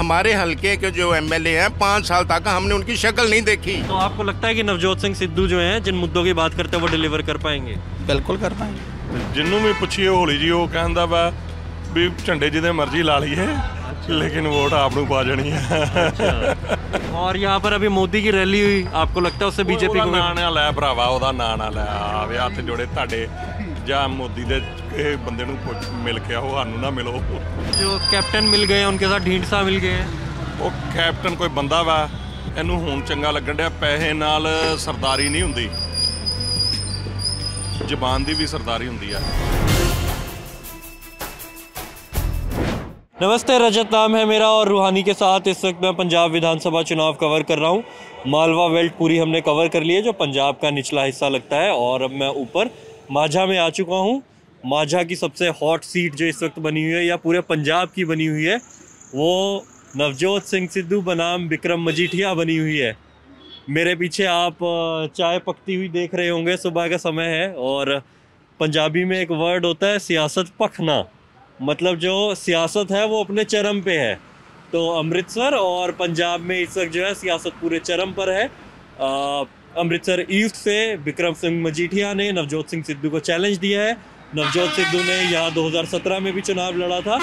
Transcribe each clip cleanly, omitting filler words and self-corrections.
हमारे हल्के के जो एमएलए हैं 5 साल तक हमने उनकी शक्ल नहीं देखी। तो आपको लगता है कि नवजोत सिंह सिद्धू जो हैं जिन मुद्दों की बात करते हैं वो डिलीवर कर पाएंगे? बिल्कुल कर पाएंगे। जिन्हों भी पूछिए होली जी वो कहता वा भी झंडे जिदे मर्जी ला लीए लेकिन वोट आपनू पा जानी है। और यहाँ पर अभी मोदी की रैली हुई, आपको लगता है उससे बीजेपी को ना ना लै भरावा ओदा ना ना लै आवे हथ जोड़े ਤੁਹਾਡੇ ਜਾਂ मोदी दे बंदे नू मिल के आओ सानू ना मिलो। जो कैप्टन मिल गए उनके साथ ढींढसा मिल गए हैं। वो कैप्टन कोई बंदा वा ਇਹਨੂੰ ਹੁਣ ਚੰਗਾ ਲੱਗਣ ਡਿਆ, ਪੈਸੇ ਨਾਲ ਸਰਦਾਰੀ ਨਹੀਂ ਹੁੰਦੀ, ਜ਼ਬਾਨ ਦੀ ਵੀ ਸਰਦਾਰੀ ਹੁੰਦੀ ਆ। नमस्ते, रजत नाम है मेरा और रूहानी के साथ इस वक्त मैं पंजाब विधानसभा चुनाव कवर कर रहा हूँ। मालवा बेल्ट पूरी हमने कवर कर ली है जो पंजाब का निचला हिस्सा लगता है, और अब मैं ऊपर माझा में आ चुका हूँ। माझा की सबसे हॉट सीट जो इस वक्त बनी हुई है या पूरे पंजाब की बनी हुई है वो नवजोत सिंह सिद्धू बनाम बिक्रम मजीठिया बनी हुई है। मेरे पीछे आप चाय पकती हुई देख रहे होंगे, सुबह का समय है और पंजाबी में एक वर्ड होता है सियासत पखना, मतलब जो सियासत है वो अपने चरम पे है। तो अमृतसर और पंजाब में इस वक्त जो है सियासत पूरे चरम पर है। अमृतसर ईस्ट से बिक्रम सिंह मजीठिया ने नवजोत सिंह सिद्धू को चैलेंज दिया है। नवजोत सिद्धू ने यहाँ 2017 में भी चुनाव लड़ा था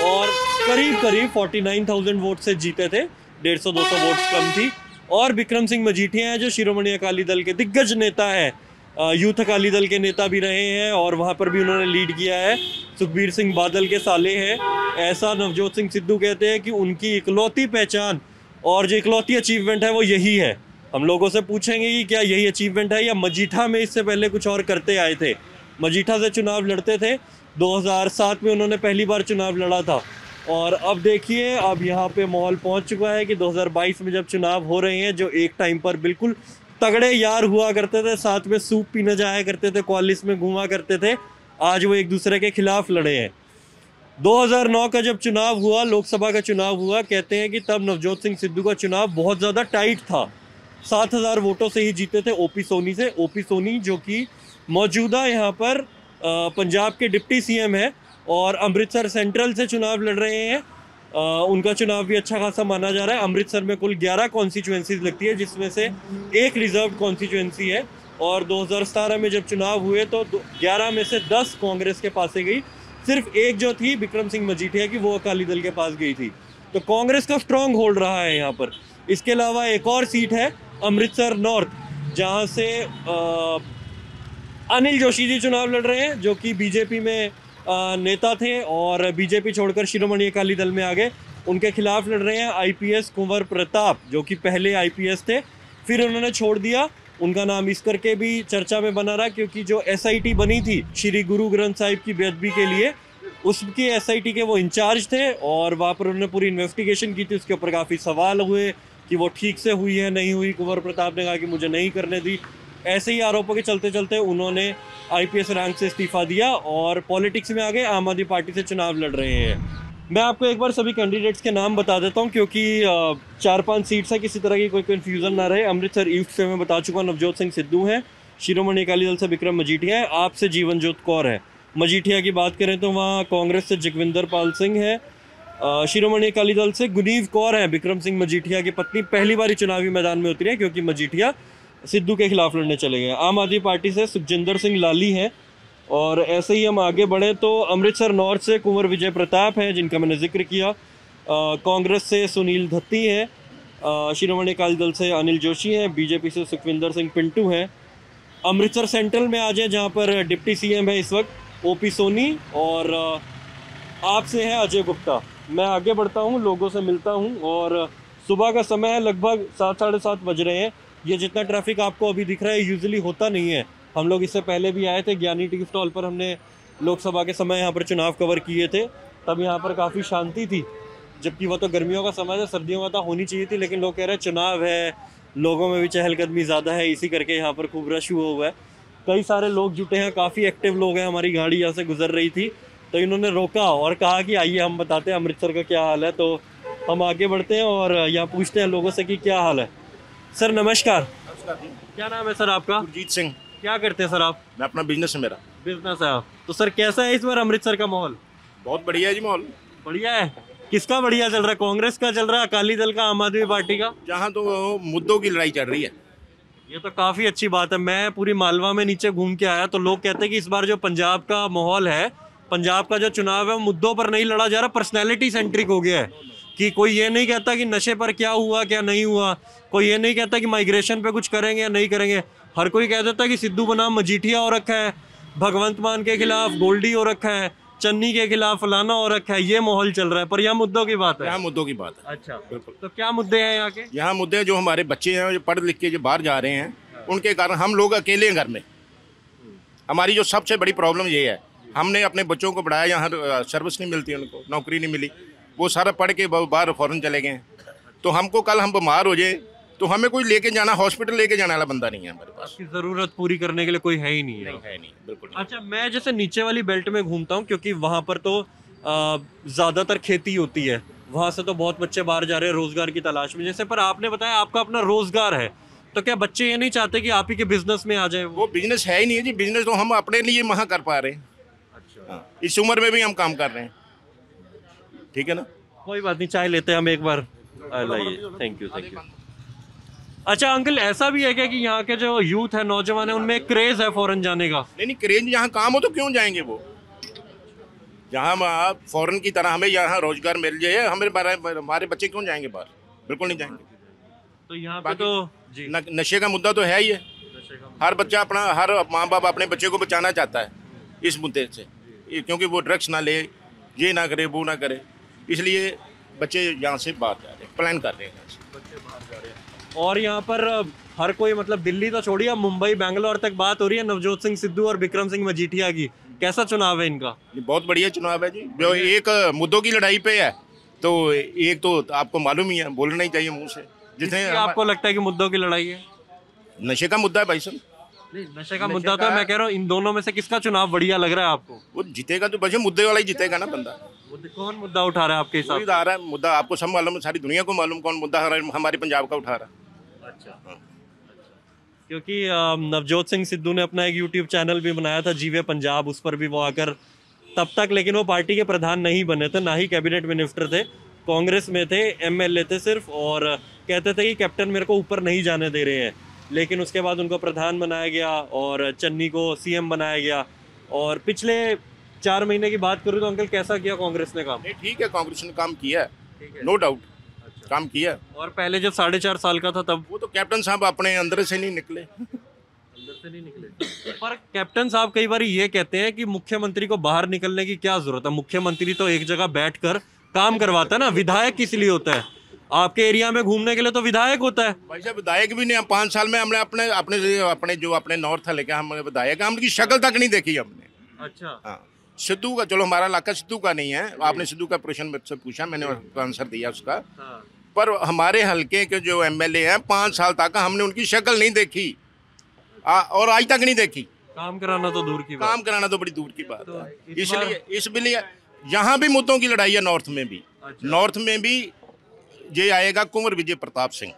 और करीब 49,000 वोट से जीते थे, 150-200 वोट कम थी। और बिक्रम सिंह मजीठिया है जो शिरोमणि अकाली दल के दिग्गज नेता है, यूथ अकाली दल के नेता भी रहे हैं और वहाँ पर भी उन्होंने लीड किया है, सुखबीर सिंह बादल के साले हैं। ऐसा नवजोत सिंह सिद्धू कहते हैं कि उनकी इकलौती पहचान और जो इकलौती अचीवमेंट है वो यही है। हम लोगों से पूछेंगे कि क्या यही अचीवमेंट है या मजीठा में इससे पहले कुछ और करते आए थे। मजीठा से चुनाव लड़ते थे, 2007 में उन्होंने पहली बार चुनाव लड़ा था और अब देखिए अब यहाँ पे माहौल पहुँच चुका है कि 2022 में जब चुनाव हो रहे हैं, जो एक टाइम पर बिल्कुल तगड़े यार हुआ करते थे, साथ में सूप पीने जाया करते थे, कॉलेज में घूमा करते थे, आज वो एक दूसरे के खिलाफ लड़े हैं। 2009 का जब चुनाव हुआ, लोकसभा का चुनाव हुआ, कहते हैं कि तब नवजोत सिंह सिद्धू का चुनाव बहुत ज़्यादा टाइट था, 7,000 वोटों से ही जीते थे ओपी सोनी से। ओपी सोनी जो कि मौजूदा यहाँ पर पंजाब के डिप्टी सीएम है और अमृतसर सेंट्रल से चुनाव लड़ रहे हैं। उनका चुनाव भी अच्छा खासा माना जा रहा है। अमृतसर में कुल 11 कॉन्स्टिट्यूएंसीज लगती है जिसमें से एक रिजर्व कॉन्स्टिट्यूएंसी है और 2017 में जब चुनाव हुए तो 11 में से 10 कांग्रेस के पास से गई, सिर्फ एक जो थी बिक्रम सिंह मजीठिया की वो अकाली दल के पास गई थी। तो कांग्रेस का स्ट्रॉन्ग होल्ड रहा है यहाँ पर। इसके अलावा एक और सीट है अमृतसर नॉर्थ, जहाँ से अनिल जोशी जी चुनाव लड़ रहे हैं जो कि बीजेपी में नेता थे और बीजेपी छोड़कर शिरोमणि अकाली दल में आ गए। उनके खिलाफ लड़ रहे हैं आईपीएस कुंवर प्रताप जो कि पहले आईपीएस थे, फिर उन्होंने छोड़ दिया। उनका नाम इस करके भी चर्चा में बना रहा क्योंकि जो एसआईटी बनी थी श्री गुरु ग्रंथ साहिब की बेअदबी के लिए, उसकी एसआईटी के वो इंचार्ज थे और वहाँ पर उन्होंने पूरी इन्वेस्टिगेशन की थी। उसके ऊपर काफ़ी सवाल हुए कि वो ठीक से हुई है नहीं हुई। कुंवर प्रताप ने कहा कि मुझे नहीं करने दी। ऐसे ही आरोपों के चलते चलते उन्होंने आईपीएस रैंक से इस्तीफा दिया और पॉलिटिक्स में आ गए, आम आदमी पार्टी से चुनाव लड़ रहे हैं। मैं आपको एक बार सभी कैंडिडेट्स के नाम बता देता हूं क्योंकि 4-5 सीट्स है, किसी तरह की कोई कन्फ्यूज़न ना रहे। अमृतसर ईस्ट से मैं बता चुका नवजोत सिंह सिद्धू हैं, शिरोमणि अकाली दल से बिक्रम मजीठिया है, आप से जीवनजोत कौर है। मजीठिया की बात करें तो वहाँ कांग्रेस से जगविंदर पाल सिंह है, शिरोमणि अकाली दल से गुनीव कौर है, बिक्रम सिंह मजीठिया की पत्नी, पहली बार चुनावी मैदान में उतरी है क्योंकि मजीठिया सिद्धू के खिलाफ लड़ने चले गए। आम आदमी पार्टी से सुखजिंदर सिंह लाली हैं और ऐसे ही हम आगे बढ़े तो अमृतसर नॉर्थ से कुंवर विजय प्रताप हैं जिनका मैंने जिक्र किया, कांग्रेस से सुनील धत्ती हैं, शिरोमणि अकाली दल से अनिल जोशी हैं, बीजेपी से सुखविंदर सिंह पिंटू हैं। अमृतसर सेंट्रल में आ जाए जहाँ पर डिप्टी सीएम है इस वक्त ओपी सोनी और आप से है अजय गुप्ता। मैं आगे बढ़ता हूँ, लोगों से मिलता हूँ और सुबह का समय है, लगभग 7-7:30 बज रहे हैं। ये जितना ट्रैफिक आपको अभी दिख रहा है यूजुअली होता नहीं है। हम लोग इससे पहले भी आए थे, ज्ञानी टी स्टॉल पर हमने लोकसभा के समय यहाँ पर चुनाव कवर किए थे, तब यहाँ पर काफ़ी शांति थी, जबकि वह तो गर्मियों का समय था, सर्दियों का तो होनी चाहिए थी, लेकिन लोग कह रहे हैं चुनाव है, लोगों में भी चहलकदमी ज़्यादा है, इसी करके यहाँ पर खूब रश हुआ है। कई सारे लोग जुटे हैं, काफ़ी एक्टिव लोग हैं। हमारी गाड़ी यहाँ से गुजर रही थी तो इन्होंने रोका और कहा कि आइए हम बताते हैं अमृतसर का क्या हाल है। तो हम आगे बढ़ते हैं और यहाँ पूछते हैं लोगों से कि क्या हाल है। सर नमस्कार, क्या नाम है सर आपका? गुरजीत सिंह। क्या करते हैं सर आप? मैं अपना बिजनेस है, मेरा बिजनेस है आप। तो सर कैसा है इस बार अमृतसर का माहौल? बहुत बढ़िया है जी, माहौल बढ़िया है। किसका बढ़िया चल रहा है, कांग्रेस का चल रहा है, अकाली दल का, आम आदमी पार्टी का? जहाँ तो मुद्दों की लड़ाई चल रही है। ये तो काफी अच्छी बात है। मैं पूरी मालवा में नीचे घूम के आया तो लोग कहते हैं कि इस बार जो पंजाब का माहौल है, पंजाब का जो चुनाव है, वो मुद्दों पर नहीं लड़ा जा रहा, पर्सनैलिटी सेंट्रिक हो गया है। कि कोई ये नहीं कहता कि नशे पर क्या हुआ क्या नहीं हुआ, कोई ये नहीं कहता कि माइग्रेशन पे कुछ करेंगे या नहीं करेंगे। हर कोई कह देता है कि सिद्धू बनाम मजीठिया हो रखा है, भगवंत मान के खिलाफ गोल्डी हो रखा है, चन्नी के खिलाफ फलाना हो रखा है। ये माहौल चल रहा है, पर यहाँ मुद्दों की बात है। यहाँ मुद्दों की बात है। अच्छा, बिल्कुल। तो क्या मुद्दे हैं यहाँ के? यहाँ मुद्दे जो हमारे बच्चे हैं जो पढ़ लिख के जो बाहर जा रहे हैं, उनके कारण हम लोग अकेले हैं घर में। हमारी जो सबसे बड़ी प्रॉब्लम ये है, हमने अपने बच्चों को पढ़ाया, यहाँ सर्विस नहीं मिलती, उनको नौकरी नहीं मिली, वो सारा पढ़ के बाहर फॉरेन चले गए। तो हमको कल हम बीमार हो जाए तो हमें कोई लेके जाना, हॉस्पिटल लेके जाने वाला बंदा नहीं है हमारे पास। आपकी जरूरत पूरी करने के लिए कोई है ही नहीं है। है नहीं, बिल्कुल नहीं। अच्छा, मैं जैसे नीचे वाली बेल्ट में घूमता हूँ क्योंकि वहाँ पर तो ज्यादातर खेती होती है, वहाँ से तो बहुत बच्चे बाहर जा रहे हैं रोजगार की तलाश में। जैसे पर आपने बताया आपका अपना रोजगार है, तो क्या बच्चे ये नहीं चाहते कि आप ही के बिजनेस में आ जाए? वो बिजनेस है ही नहीं है जी, बिजनेस तो हम अपने लिए वहाँ कर पा रहे हैं। अच्छा, हाँ, इस उम्र में भी हम काम कर रहे हैं, ठीक है ना। कोई बात नहीं, चाय लेते हैं हम एक बार। लाइए, थैंक यू थैंक यू। अच्छा अंकल, ऐसा भी है क्या कि यहाँ के जो यूथ है, नौजवान है, उनमें क्रेज है फॉरेन जाने का? नहीं, क्रेज यहाँ काम हो तो क्यों जाएंगे वो? जहाँ हम फॉरेन की तरह हमें यहाँ रोजगार मिल जाए, हमारे बच्चे क्यों जाएंगे बाहर? बिल्कुल नहीं जाएंगे। तो यहाँ पे तो जी नशे का मुद्दा तो है ही है। हर बच्चा अपना, हर माँ बाप अपने बच्चे को बचाना चाहता है इस मुद्दे से, क्योंकि वो ड्रग्स ना ले, ये ना करे, वो ना करे, इसलिए बच्चे यहाँ से बाहर जा रहे हैं, प्लान कर रहे हैं यहाँ से। बच्चे बाहर जा रहे हैं। और यहाँ पर हर कोई, मतलब दिल्ली तो छोड़िए, मुंबई बेंगलोर तक बात हो रही है नवजोत सिंह सिद्धू और विक्रम सिंह मजीठिया की। कैसा चुनाव है इनका? ये बहुत बढ़िया चुनाव है जी। जो एक मुद्दों की लड़ाई पे है, तो एक तो आपको मालूम ही है, बोलना ही चाहिए मुंह से। जिसने आपको लगता है कि मुद्दों की लड़ाई है? नशे का मुद्दा है भाई साहब। नहीं, नशे का मुद्दा तो मैं कह रहा हूँ, इन दोनों में से किसका चुनाव बढ़िया लग रहा है आपको? वो जीतेगा तो बच्चे मुद्दे वाला ही जीतेगा ना बंदा। कौन मुद्दा उठा रहा है आपके हिसाब से? आ रहा है मुद्दा, आपको सब मालूम है, सारी दुनिया को मालूम कौन मुद्दा हमारे पंजाब का उठा रहा है। अच्छा, क्योंकि नवजोत सिंह सिद्धू ने अपना एक यूट्यूब चैनल भी बनाया था, जीवे पंजाब, उस पर भी वो आकर तब तक, लेकिन वो पार्टी के प्रधान नहीं बने थे, ना ही कैबिनेट मिनिस्टर थे, कांग्रेस में थे, एमएलए थे सिर्फ, और कहते थे कि कैप्टन मेरे को ऊपर नहीं जाने दे रहे हैं। लेकिन उसके बाद उनको प्रधान बनाया गया और चन्नी को सीएम बनाया गया। और पिछले 4 महीने की बात करूँ तो अंकल कैसा किया कांग्रेस ने काम? नहीं, ठीक है, कांग्रेस ने काम किया है, नो डाउट। अच्छा। काम किया। और पहले जब 4.5 साल का था तब? वो तो कैप्टन साहब अपने अंदर से नहीं निकले। अंदर से नहीं निकले। पर कैप्टन साहब कई बार ये कहते हैं कि मुख्यमंत्री को बाहर निकलने की क्या जरूरत है, मुख्यमंत्री तो एक जगह बैठकर काम करवाता है ना, विधायक किस लिए होता है? आपके एरिया में घूमने के लिए तो विधायक होता है। भाई साहब विधायक भी नहीं, 5 साल में हमने अपने नॉर्थ है लेके हम विधायक, हम उनकी शक्ल तक नहीं देखी हमने। अच्छा। हाँ, सिद्धू का, चलो हमारा इलाका सिद्धू का नहीं है, आपने सिद्धू का प्रश्न मुझसे पूछा, मैंने आंसर दिया उसका। हाँ। पर हमारे हल्के के जो एमएलए हैं 5 साल तक हमने उनकी शक्ल नहीं देखी, और आज तक नहीं देखी। काम कराना तो दूर की बात, काम कराना तो बड़ी दूर की बात तो है। इसलिए यहाँ भी मुद्दों की लड़ाई है, नॉर्थ में भी। अच्छा। नॉर्थ में भी ये आएगा कुंवर विजय प्रताप सिंह।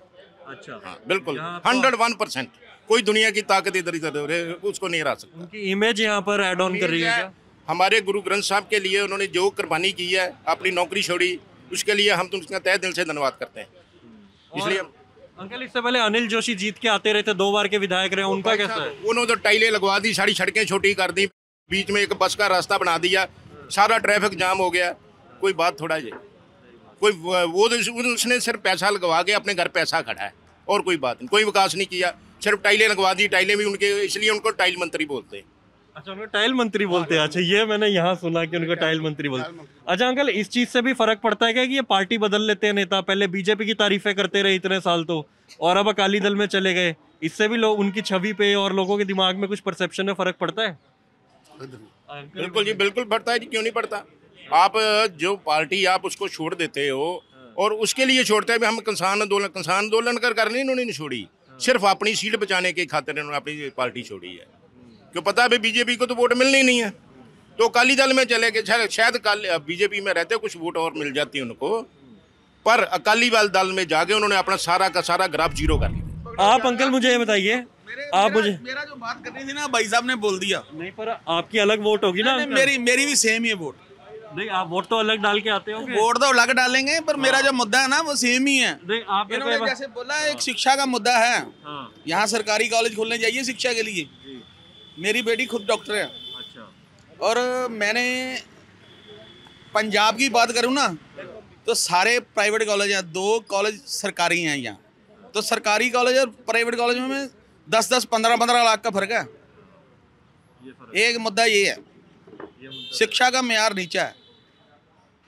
अच्छा। हाँ, बिल्कुल यहाँ तो 101%। कोई दुनिया की ताकत इधर उसको नहीं हरा सकता। उनकी इमेज यहाँ पर ऐड ऑन कर रही है क्या? हमारे गुरु ग्रंथ साहब के लिए उन्होंने जो कुर्बानी की है, अपनी नौकरी छोड़ी, उसके लिए हम तो उसका तहे दिल से धन्यवाद करते हैं। इसलिए अंकल, इससे पहले अनिल जोशी जीत के आते रहते, 2 बार के विधायक रहे, उनका कैसा है? उन्होंने तो टाइलें लगवा दी, सारी सड़कें छोटी कर दी, बीच में एक बस का रास्ता बना दिया, सारा ट्रैफिक जाम हो गया। कोई बात थोड़ा ये, कोई वो तो उसने सिर्फ पैसा लगवा के अपने घर पैसा खड़ा है, और कोई बात नहीं, कोई विकास नहीं किया, सिर्फ टाइलें लगवा दी। टाइलें भी उनके, इसलिए उनको टाइल मंत्री बोलते हैं। अच्छा, उनको टाइल मंत्री बोलते हैं। अच्छा, ये मैंने यहाँ सुना कि उनको टाइल मंत्री बोलते हैं। अच्छा अंकल, इस चीज से भी फर्क पड़ता है क्या कि ये पार्टी बदल लेते हैं नेता? पहले बीजेपी की तारीफें करते रहे इतने साल तो, और अब अकाली दल में चले गए, इससे भी लोग, उनकी छवि पे और लोगों के दिमाग में कुछ परसेप्शन में फर्क पड़ता है? बिल्कुल जी, बिल्कुल पड़ता है जी, क्यों नहीं पड़ता। आप जो पार्टी आप उसको छोड़ देते हो, और उसके लिए छोड़ते हैं। हम किसान आंदोलन करने इन्होंने नहीं छोड़ी, सिर्फ अपनी सीट बचाने के खातिर इन्होंने अपनी पार्टी छोड़ी है। क्यों पता है बीजेपी को तो वोट मिलनी नहीं है, तो अकाली दल में चले गए। शायद बीजेपी में रहते कुछ वोट और मिल जाती है उनको, पर अकाली दल में जाके उन्होंने अपना सारा का सारा ग्राफ जीरो कर लिया। आप अंकल मुझे ये बताइए, आप मुझे, मेरा जो बात करनी थी ना भाई साहब ने बोल दिया। नहीं पर आपकी अलग वोट होगी ना? मेरी भी सेम ही है वोट। नहीं, आप वोट तो अलग डाल के आते हो। वोट तो अलग डालेंगे, पर मेरा जो मुद्दा है ना वो सेम ही है। नहीं, आपने इन्होंने जैसे बोला एक शिक्षा का मुद्दा है, यहाँ सरकारी कॉलेज खोलने चाहिए शिक्षा के लिए। मेरी बेटी खुद डॉक्टर है। अच्छा। और मैंने पंजाब की बात करूँ ना तो सारे प्राइवेट कॉलेज हैं, 2 कॉलेज सरकारी हैं यहाँ। तो सरकारी कॉलेज और प्राइवेट कॉलेज में 10-10, 15-15 लाख का फर्क है। एक मुद्दा ये है, शिक्षा का मेयार नीचा है।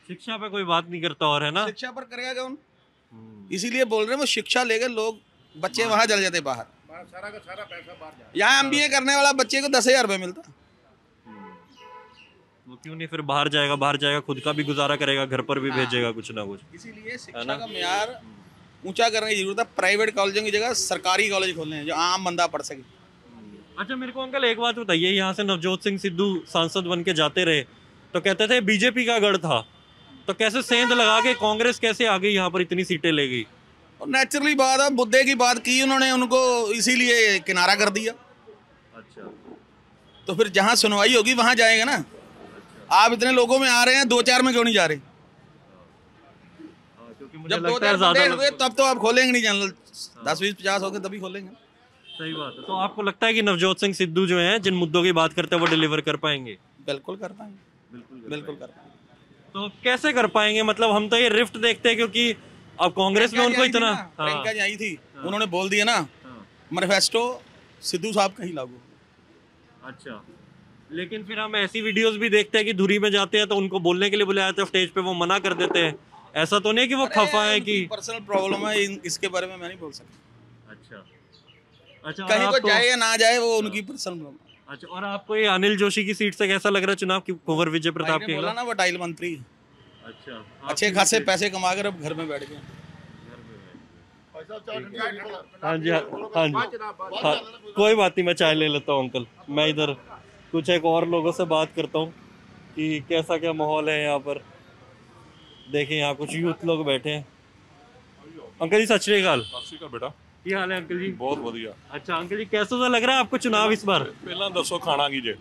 शिक्षा पे कोई बात नहीं करता और, है ना? शिक्षा पर करेगा कौन? इसीलिए बोल रहे हैं वो शिक्षा लेकर लोग बच्चे वहां चले जाते बाहर। सारा का सारा पैसा बाहर जा। यहाँ MBA करने वाला बच्चे को 10,000 रुपये मिलता। वो क्यों नहीं फिर बाहर जाएगा, खुद का भी गुजारा करेगा, घर पर भी भेजेगा कुछ ना कुछ। इसीलिए शिक्षा का मेयार ऊंचा करने की जरूरत है। प्राइवेट कॉलेजों की जगह सरकारी कॉलेज खोलने हैं जो आम बंदा पढ़ सके। अच्छा, मेरे को अंकल एक बात बताइए, यहाँ से नवजोत सिंह सिद्धू सांसद बन के जाते रहे तो कहते थे बीजेपी का गढ़ था, तो कैसे सेंध लगा के कांग्रेस कैसे आ गई यहाँ पर, इतनी सीटें ले गई? और नेचुरली बात है, मुद्दे की बात की उन्होंने, उनको इसीलिए किनारा कर दिया। अच्छा। तो फिर जहाँ सुनवाई होगी वहाँ जाएगा ना। आप इतने लोगों में आ रहे हैं, 2-4 में क्यों नहीं जा रहे? क्योंकि मुझे जब लगता है ज्यादा तब तो आप खोलेंगे नहीं चैनल। 10, 20, 50 हो गए तभी खोलेंगे। सही बात है। तो आपको लगता है कि नवजोत सिंह सिद्धू जो हैं, जिन मुद्दों की बात करते हैं, वो डिलीवर कर पाएंगे? बिल्कुल कर पाएंगे, बिल्कुल कर पाएंगे। तो कैसे कर पाएंगे? मतलब हम तो ये रिफ्ट देखते हैं, क्योंकि अब कांग्रेस में उनको इतना। प्रियंका जी आई थी, उन्होंने बोल दिया ना मैनिफेस्टो सिद्धू साहब का ही लागू। अच्छा, लेकिन फिर हम ऐसी वीडियोस भी देखते हैं कि धुरी में जाते हैं तो उनको बोलने के लिए बुलाया जाता है स्टेज पे, वो मना कर देते हैं। ऐसा तो नहीं कि वो खफा है कि पर्सनल प्रॉब्लम है, इसके बारे में मैं नहीं बोल सकता। अच्छा, कहीं को जाए या ना जाए वो उनकी पर्सनल प्रॉब्लम। अच्छा, और आपको ये अनिल जोशी की सीट से कैसा लग रहा है चुनाव की, कुंवर विजय प्रताप के? बोला ना वो टाइल मंत्री। अच्छा, अच्छे खासे पैसे कमा कर अब घर में बैठ गए। हाँ जी, हाँ जी, हाँ, कोई बात नहीं, मैं चाय ले लेता हूँ अंकल। मैं इधर कुछ एक और लोगों से बात करता हूँ कि कैसा क्या माहौल है यहाँ पर। देखिए यहाँ कुछ यूथ लोग बैठे हैं। अंकल जी सत श्री अकाल। बेटा ਕੀ ਹਾਲ ਹੈ अंकल जी? बहुत बढ़िया। अच्छा अंकल जी, कैसा सा लग रहा है आपको चुनाव इस बार? पहला दसो खाना की जे।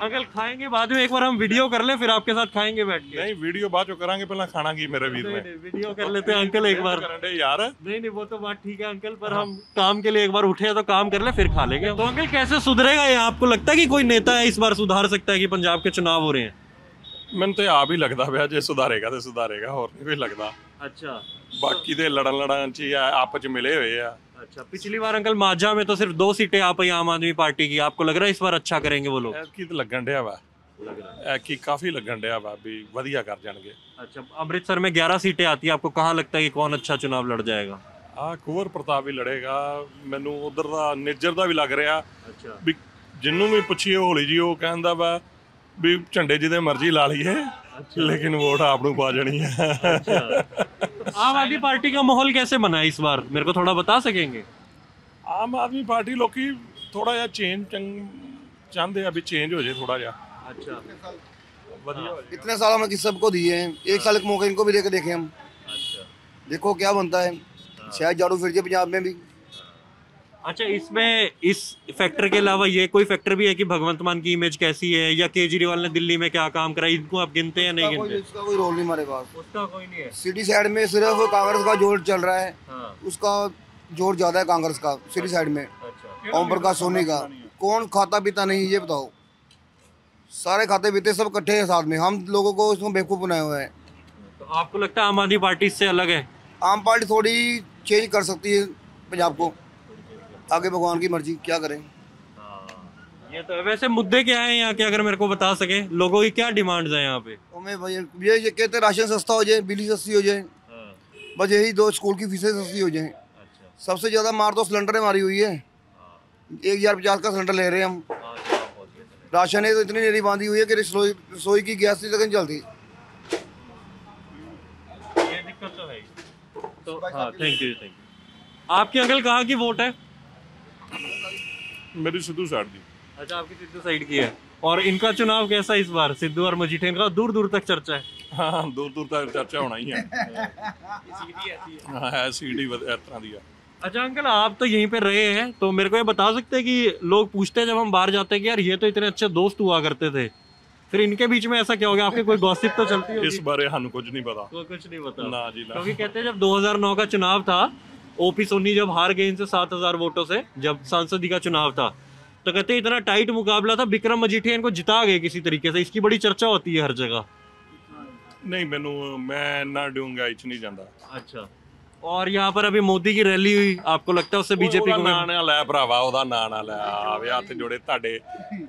अंकल खाएंगे बाद में, एक बार हम वीडियो कर ले फिर आपके साथ खाएंगे बैठ के। नहीं वीडियो बाद चो करांगे, पहला खाना की मेरे वीर में। वीडियो कर लेते हैं अंकल एक बार। यार नहीं वो तो बात ठीक है अंकल, पर हम काम के लिए एक बार उठे तो काम कर ले फिर खा लेंगे। तो अंकल कैसे सुधरेगा ये? आपको लगता है कि कोई नेता है इस बार सुधार सकता है कि पंजाब के चुनाव हो रहे हैं? मैंने तो आप ही लगता पिया जे सुधारेगा तो सुधारेगा, और नहीं कोई लगता। अच्छा, बाकी दे लड़न च आपस च मिले हुए आ। अच्छा, पिछली बार अंकल माझा में तो सिर्फ 2 सीटें आप ही आम आदमी पार्टी की, आपको लग रहा है इस बार अच्छा करेंगे वो लोग? की तो लगन डया वा, की काफी लगन डया वा भी वधिया कर जाएंगे। अच्छा, अमृतसर में 11 सीटें आती है, आपको कहाँ लगता है कि कौन अच्छा चुनाव लड़ जाएगा? कुंवर प्रताप भी लड़ेगा, मैनू उधर दा निज्जर दा भी लग रहा। अच्छा, भी जिन्नू भी पुछिए होली जी वो कहंदा वा भी झंडे जिदे मर्जी ला लीए, लेकिन वोट आप नू पा जानी है। आम आदमी पार्टी का माहौल कैसे बना है इस बार, मेरे को थोड़ा बता सकेंगे? आम आदमी पार्टी लोग थोड़ा जा चेंज चाहते हैं, अभी चेंज हो जाए थोड़ा जा। अच्छा, इतने साल हम सबको दिए हैं, 1 साल का मौका इनको भी देके देखें हम। अच्छा, देखो क्या बनता है, शायद झाड़ू फिर जाए पंजाब में भी। अच्छा, इसमें इस फैक्टर के अलावा ये कोई फैक्टर भी है कि भगवंत मान की इमेज कैसी है, या केजरीवाल ने दिल्ली में क्या काम करा, इनको आप गिनते हैं नहीं गिनते? इसका कोई रोल नहीं हमारे पास, उसका कोई नहीं है। सिटी साइड में सिर्फ कांग्रेस का जोर चल रहा है। हाँ। उसका जोर ज्यादा है कांग्रेस का सिटी साइड में। अच्छा, ओम प्रकाश सोनी का कौन खाता पीता नहीं ये बताओ? सारे खाते पीते सब इकट्ठे हैं साथ में, हम लोगों को इसमें बेवकूफ बनाए हुए हैं। तो आपको लगता है आम आदमी पार्टी इससे अलग है? आम पार्टी थोड़ी चेंज कर सकती है पंजाब को, आगे भगवान की मर्जी, क्या करें। ये तो वैसे मुद्दे क्या है यहाँ के, अगर मेरे को बता सके, लोगों की क्या डिमांड्स हैं यहाँ पे? ये कहते हैं राशन सस्ता हो जाए, बिजली सस्ती हो जाए, बस यही 2 स्कूल की फीसें सस्ती हो जाए। अच्छा, सबसे ज्यादा मार तो सिलेंडर मारी हुई है। 1050 का सिलेंडर ले रहे हैं हम। राशन है तो इतनी देरी बांधी हुई है कि रसोई की गैस तक नहीं चलती। ये दिक्कत तो है। तो हाँ, थैंक यू। आपके अंकल कहाँ की वोट है? मेरी सिद्धू साइड दी। अच्छा, आपकी सिद्धू साइड की है। और इनका चुनाव कैसा इस बार? सिद्धू और मजीठिया, इनका दूर दूर तक चर्चा है। हाँ, दूर दूर तक चर्चा होना ही है। हाँ, सीडी इस तरह दी है। अच्छा अंकल, आप तो यहीं पे रहे हैं, तो मेरे को ये बता सकते हैं कि लोग पूछते हैं जब हम बाहर जाते हैं कि यार ये तो इतने अच्छे दोस्त हुआ करते थे, फिर इनके बीच में ऐसा क्या हो गया, आपके कोई गॉसिप तो चलती होगी? इस बारे ਸਾਨੂੰ कुछ नहीं पता। तो कुछ नहीं पता ना जी ना। क्योंकि कहते हैं जब 2009 का चुनाव था, ओपी सोनी जब हार गए इनसे 7000 वोटों से, जब सांसदी का चुनाव था, तो कहते हैं इतना टाइट मुकाबला था, विक्रम मजीठिया इनको जिता गए किसी तरीके से। इसकी बड़ी चर्चा होती है हर जगह। नहीं मैनू मैं ना डूंगाई च नहीं जाता। अच्छा, और यहाँ पर अभी मोदी की रैली हुई, आपको लगता है उससे बीजेपी को? ਨਾਂ ਨਾ ਲੈ ਭਰਾਵਾ, ਉਹਦਾ ਨਾਂ ਨਾ ਲੈ, ਆਵੇ ਹੱਥ ਜੋੜੇ ਤੁਹਾਡੇ,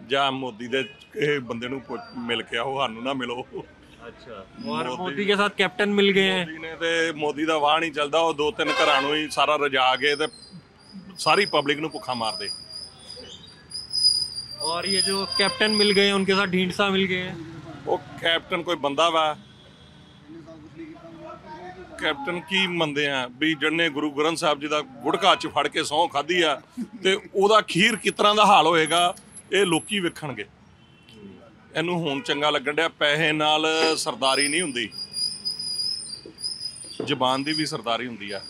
ਜਾਂ ਮੋਦੀ ਦੇ ਇਹ ਬੰਦੇ ਨੂੰ ਮਿਲ ਕੇ ਆਓ, ਸਾਨੂੰ ਨਾ ਮਿਲੋ। अच्छा, और मोदी के साथ कैप्टन मिल गए हैं। ਮੋਦੀ ਨੇ ਤੇ ਮੋਦੀ ਦਾ ਵਾਹ ਨਹੀਂ ਚੱਲਦਾ, ਉਹ 2-3 ਘਰਾਂ ਨੂੰ ਹੀ ਸਾਰਾ ਰਜਾ ਕੇ ਤੇ ਸਾਰੀ ਪਬਲਿਕ ਨੂੰ ਭੁੱਖਾ ਮਾਰਦੇ। और ये जो कैप्टन मिल गए हैं उनके साथ ढींढसा मिल गए हैं। ਉਹ ਕੈਪਟਨ ਕੋਈ ਬੰਦਾ ਵਾ? ਕੈਪਟਨ ਕੀ ਮੰਨਦੇ ਆ ਵੀ ਜਿਹਨੇ ਗੁਰੂ ਗ੍ਰੰਥ ਸਾਹਿਬ ਜੀ ਦਾ ਗੁੜਕਾ ਚ ਫੜ ਕੇ ਸਹੁੰ ਖਾਧੀ ਆ, ਤੇ ਉਹਦਾ ਖੀਰ ਕਿਸ ਤਰ੍ਹਾਂ ਦਾ ਹਾਲ ਹੋਏਗਾ ਇਹ ਲੋਕੀ ਵੇਖਣਗੇ। ਇਹਨੂੰ ਹੁਣ ਚੰਗਾ ਲੱਗਣ ਡਿਆ, ਪੈਸੇ ਨਾਲ ਸਰਦਾਰੀ ਨਹੀਂ ਹੁੰਦੀ, ਜ਼ਬਾਨ ਦੀ ਵੀ ਸਰਦਾਰੀ ਹੁੰਦੀ ਆ।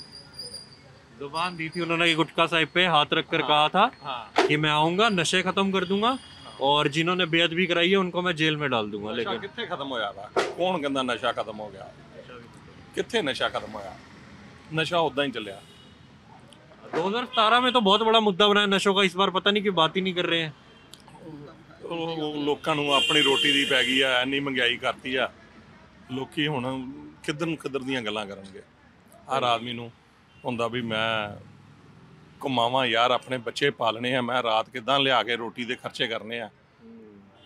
जुबान दी थी उन्होंने गुटखा साहिब पे हाथ रख कर कहा था कि मैं आऊंगा, नशे खत्म कर दूंगा, और जिन्होंने बेअदबी भी कराई है उनको मैं जेल में डाल दूंगा। ਨਸ਼ਾ लेकिन ਕਿੱਥੇ ਖਤਮ ਹੋਇਆ ਵਾ? ਕੌਣ ਕਹਿੰਦਾ ਨਸ਼ਾ ਖਤਮ ਹੋ ਗਿਆ? ਕਿੱਥੇ ਨਸ਼ਾ ਖਤਮ ਹੋਇਆ? ਨਸ਼ਾ ਉਦਾਂ ਹੀ ਚੱਲਿਆ। 2017 में तो बहुत बड़ा मुद्दा बना है नशों का, इस बार पता नहीं क्यों बात ही नहीं कर रहे हैं। ਉਹ ਲੋਕਾਂ ਨੂੰ ਆਪਣੀ ਰੋਟੀ ਦੀ ਪੈ ਗਈ ਆ, ਇੰਨੀ ਮਹਿੰਗਾਈ ਕਰਤੀ ਆ, ਲੋਕੀ ਹੁਣ ਕਿੱਧਰ ਨੂੰ ਕਿੱਧਰ ਦੀਆਂ ਗੱਲਾਂ ਕਰਨਗੇ। ਹਰ ਆਦਮੀ ਨੂੰ ਹੁੰਦਾ ਵੀ ਮੈਂ ਕਮਾਵਾਂ ਯਾਰ, ਆਪਣੇ ਬੱਚੇ ਪਾਲਣੇ ਆ, ਮੈਂ ਰਾਤ ਕਿੱਦਾਂ ਲਿਆ ਕੇ ਰੋਟੀ ਦੇ ਖਰਚੇ करने ਆ।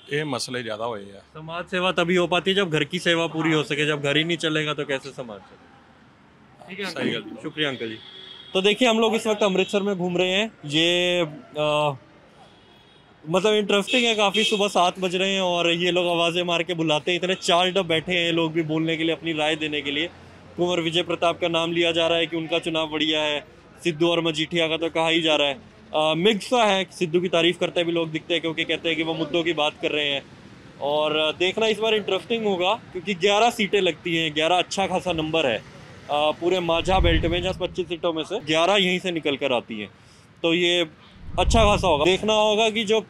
ਇਹ मसले ज़्यादा हुए हैं। समाज सेवा तभी हो पाती है जब घर की सेवा पूरी हो सके, जब घर ही नहीं चलेगा तो कैसे समाज चलेगा। ठीक है सही अंकल गल। जी, शुक्रिया अंकल जी। तो देखिए हम लोग इस वक्त अमृतसर में घूम रहे हैं, ये मतलब इंटरेस्टिंग है काफ़ी। सुबह 7 बज रहे हैं और ये लोग आवाज़ें मार के बुलाते हैं, इतने चार्ज अप बैठे हैं ये लोग भी बोलने के लिए, अपनी राय देने के लिए। कुंवर विजय प्रताप का नाम लिया जा रहा है कि उनका चुनाव बढ़िया है, सिद्धू और मजीठिया का तो कहा ही जा रहा है। मिक्स सा है, सिद्धू की तारीफ करते भी लोग दिखते हैं क्योंकि कहते हैं कि वो मुद्दों की बात कर रहे हैं। और देखना इस बार इंटरेस्टिंग होगा क्योंकि 11 सीटें लगती हैं, 11 अच्छा खासा नंबर है पूरे माझा बेल्ट में, जहाँ 25 सीटों में से 11 यहीं से निकल कर आती हैं, तो ये अच्छा खासा होगा। देखना होगा कि जो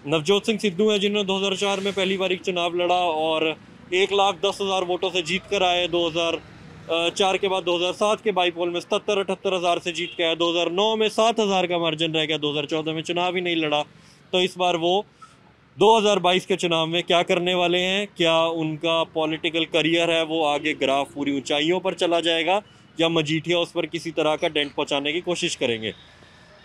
नवजोत सिंह सिद्धू हैं जिन्होंने 2004 में पहली बार चुनाव लड़ा और 1,10,000 वोटों से जीत कर आए, 2004 के बाद 2007 के बाईपोल में 77-78 हज़ार से जीत के आया, 2009 में 7,000 का मार्जिन रह गया, 2014 में चुनाव ही नहीं लड़ा। तो इस बार वो 2022 के चुनाव में क्या करने वाले हैं, क्या उनका पॉलिटिकल करियर है वो आगे ग्राफ पूरी ऊंचाइयों पर चला जाएगा या मजीठिया उस पर किसी तरह का डेंट पहुंचाने की कोशिश करेंगे,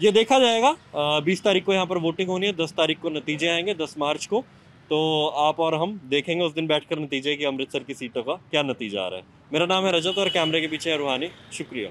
ये देखा जाएगा। 20 तारीख को यहाँ पर वोटिंग होनी है, 10 तारीख को नतीजे आएंगे, 10 मार्च को। तो आप और हम देखेंगे उस दिन बैठकर नतीजे कि अमृतसर की सीटों का क्या नतीजा आ रहा है। मेरा नाम है रजत और कैमरे के पीछे है रूहानी। शुक्रिया।